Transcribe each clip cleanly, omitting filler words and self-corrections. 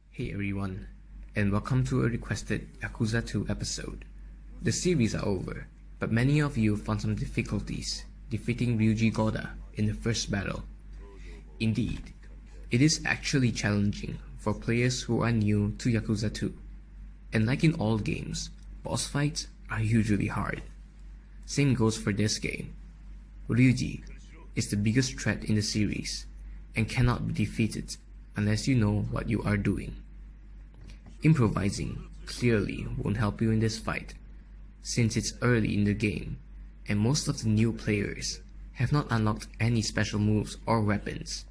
Hey everyone, and welcome to a requested Yakuza 2 episode. The series are over, but many of you found some difficulties defeating Ryuji Goda in the first battle. Indeed, it is actually challenging for players who are new to Yakuza 2. And like in all games, boss fights are usually hard. Same goes for this game. Ryuji is the biggest threat in the series and cannot be defeated unless you know what you are doing. Improvising clearly won't help you in this fight, since it's early in the game and most of the new players have not unlocked any special moves or weapons,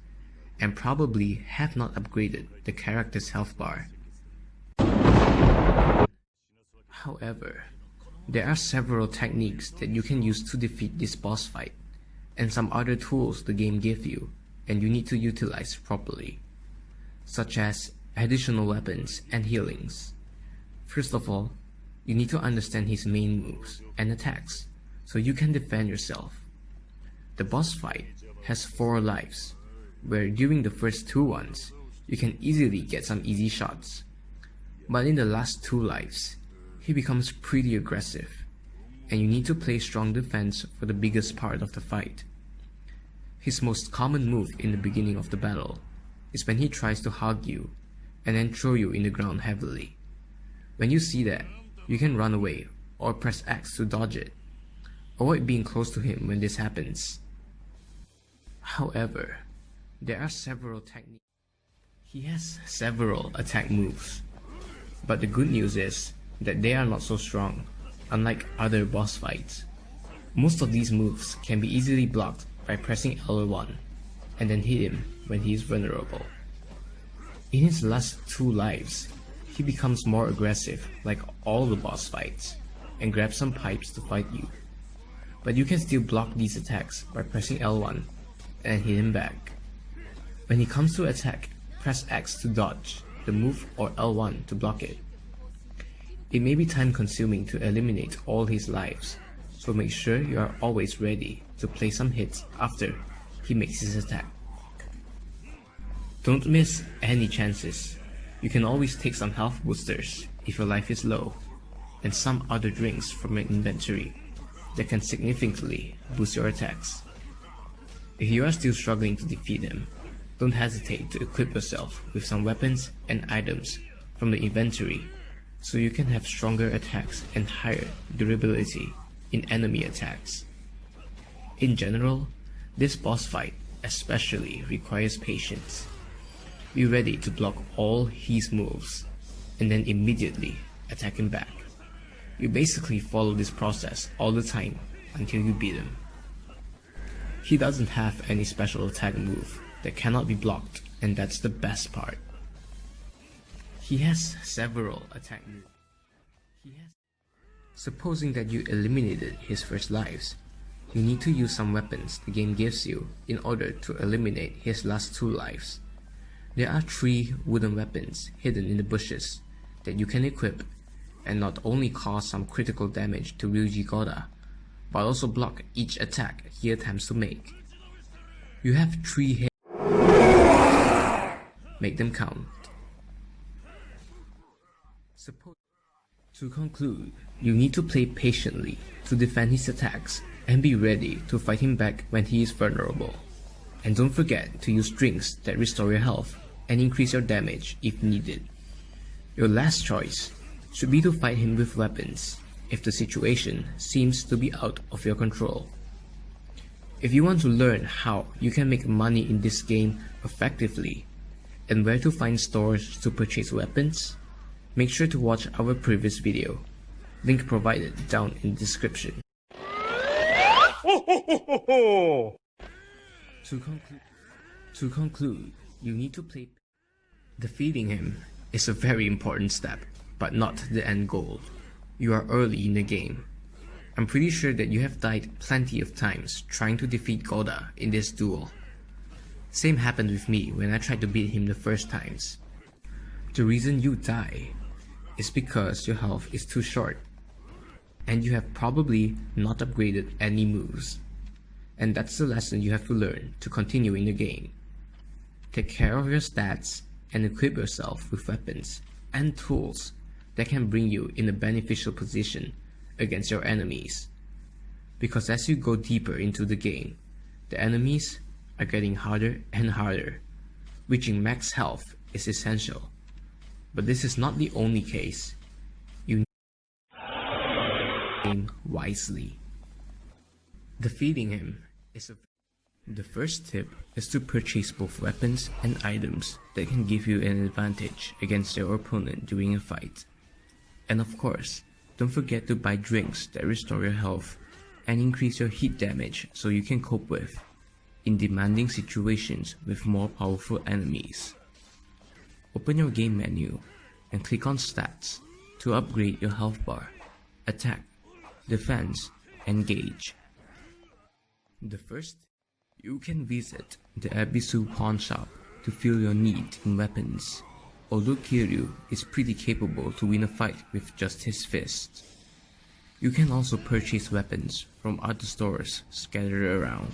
and probably have not upgraded the character's health bar. However, there are several techniques that you can use to defeat this boss fight, and some other tools the game gives you and you need to utilize properly, such as additional weapons and healings. First of all, you need to understand his main moves and attacks so you can defend yourself. The boss fight has 4 lives, where during the first 2 ones, you can easily get some easy shots. But in the last 2 lives, he becomes pretty aggressive, and you need to play strong defense for the biggest part of the fight. His most common move in the beginning of the battle is when he tries to hug you and then throw you in the ground heavily. When you see that, you can run away or press X to dodge it. Avoid being close to him when this happens. However, there are several techniques. He has several attack moves, but the good news is that they are not so strong, unlike other boss fights. Most of these moves can be easily blocked by pressing L1 and then hit him when he is vulnerable. In his last 2 lives, he becomes more aggressive like all the boss fights and grabs some pipes to fight you. But you can still block these attacks by pressing L1 and hit him back. When he comes to attack, press X to dodge the move or L1 to block it. It may be time consuming to eliminate all his lives, so make sure you are always ready to play some hits after he makes his attack. Don't miss any chances. You can always take some health boosters if your life is low, and some other drinks from your inventory that can significantly boost your attacks. If you are still struggling to defeat him, don't hesitate to equip yourself with some weapons and items from the inventory so you can have stronger attacks and higher durability in enemy attacks. In general, this boss fight especially requires patience. Be ready to block all his moves and then immediately attack him back. You basically follow this process all the time until you beat him. He doesn't have any special attack move that cannot be blocked, and that's the best part. He has several attack moves. Supposing that you eliminated his first lives, you need to use some weapons the game gives you in order to eliminate his last 2 lives. There are 3 wooden weapons hidden in the bushes that you can equip and not only cause some critical damage to Ryuji Goda, but also block each attack he attempts to make. You have 3 hits. Make them count. To conclude, you need to play patiently to defend his attacks and be ready to fight him back when he is vulnerable. And don't forget to use drinks that restore your health and increase your damage if needed. Your last choice should be to fight him with weapons if the situation seems to be out of your control. If you want to learn how you can make money in this game effectively and where to find stores to purchase weapons, make sure to watch our previous video, link provided down in the description. To conclude, you need to play. Defeating him is a very important step, but not the end goal. You are early in the game. I'm pretty sure that you have died plenty of times trying to defeat Goda in this duel. Same happened with me when I tried to beat him the first times. The reason you die is because your health is too short, and you have probably not upgraded any moves. And that's the lesson you have to learn to continue in the game. Take care of your stats and equip yourself with weapons and tools that can bring you in a beneficial position against your enemies. Because as you go deeper into the game, the enemies are getting harder and harder. Reaching max health is essential. But this is not the only case. You need to aim wisely. Defeating him is the first tip is to purchase both weapons and items that can give you an advantage against your opponent during a fight. And of course, don't forget to buy drinks that restore your health and increase your hit damage so you can cope with in demanding situations with more powerful enemies. Open your game menu and click on Stats to upgrade your health bar, attack, defense, and gauge. The first, you can visit the Ebisu pawn shop to fill your need in weapons, although Kiryu is pretty capable to win a fight with just his fists. You can also purchase weapons from other stores scattered around.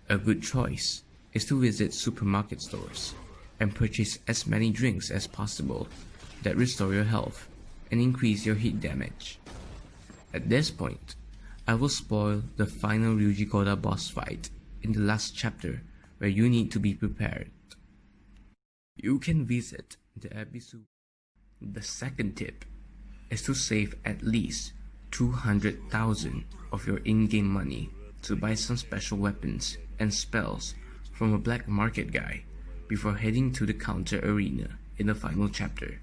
A good choice is to visit supermarket stores and purchase as many drinks as possible that restore your health and increase your hit damage. At this point, I will spoil the final Ryuji Goda boss fight in the last chapter where you need to be prepared. You can visit the Ebisu. The second tip is to save at least 200,000 of your in-game money to buy some special weapons and spells from a black market guy before heading to the counter arena in the final chapter.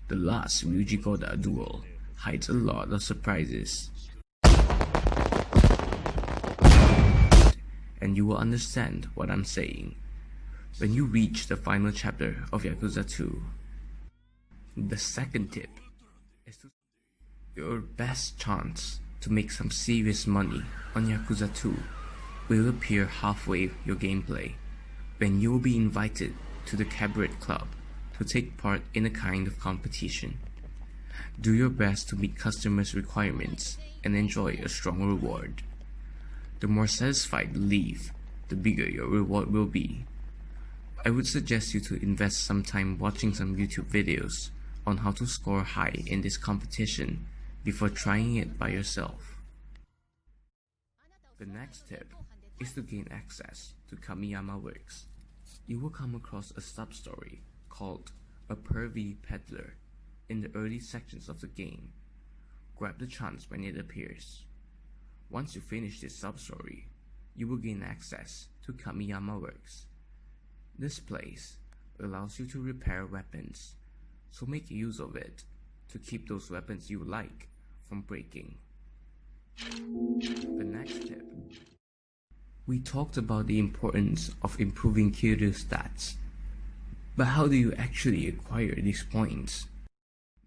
The last Ryuji Goda duel hides a lot of surprises, and you will understand what I'm saying when you reach the final chapter of Yakuza 2. The second tip is to your best chance to make some serious money on Yakuza 2 will appear halfway your gameplay when you will be invited to the Cabaret Club to take part in a kind of competition. Do your best to meet customers' requirements and enjoy a strong reward. The more satisfied you leave, the bigger your reward will be. I would suggest you to invest some time watching some YouTube videos on how to score high in this competition before trying it by yourself. The next tip is to gain access to Kamiyama Works. You will come across a sub-story called A Pervy Peddler in the early sections of the game. Grab the chance when it appears. Once you finish this sub-story, you will gain access to Kamiyama Works. This place allows you to repair weapons, so make use of it to keep those weapons you like from breaking. The next tip. We talked about the importance of improving Kiryu's stats, but how do you actually acquire these points?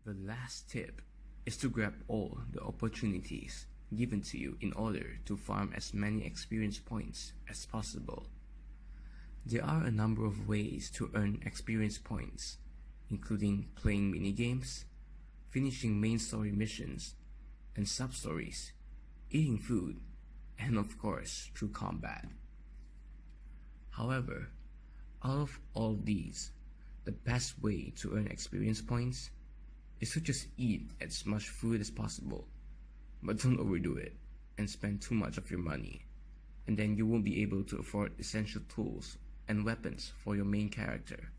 The last tip is to grab all the opportunities given to you in order to farm as many experience points as possible. There are a number of ways to earn experience points, including playing minigames, finishing main story missions and sub-stories, eating food, and of course through combat. However, out of all these, the best way to earn experience points is to just eat as much food as possible, but don't overdo it and spend too much of your money, and then you won't be able to afford essential tools and weapons for your main character.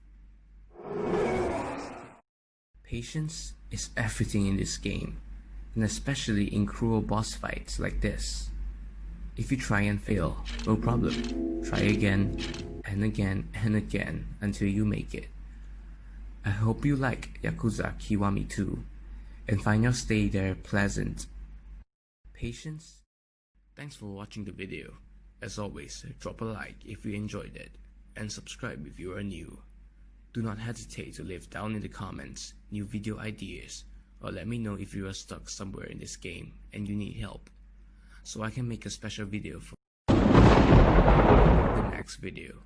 Patience is everything in this game, and especially in cruel boss fights like this. If you try and fail, no problem. Try again and again and again until you make it. I hope you like Yakuza Kiwami 2 and find your stay there pleasant. Patience? Thanks for watching the video. As always, drop a like if you enjoyed it and subscribe if you are new. Do not hesitate to leave down in the comments new video ideas or let me know if you are stuck somewhere in this game and you need help, so I can make a special video for the next video.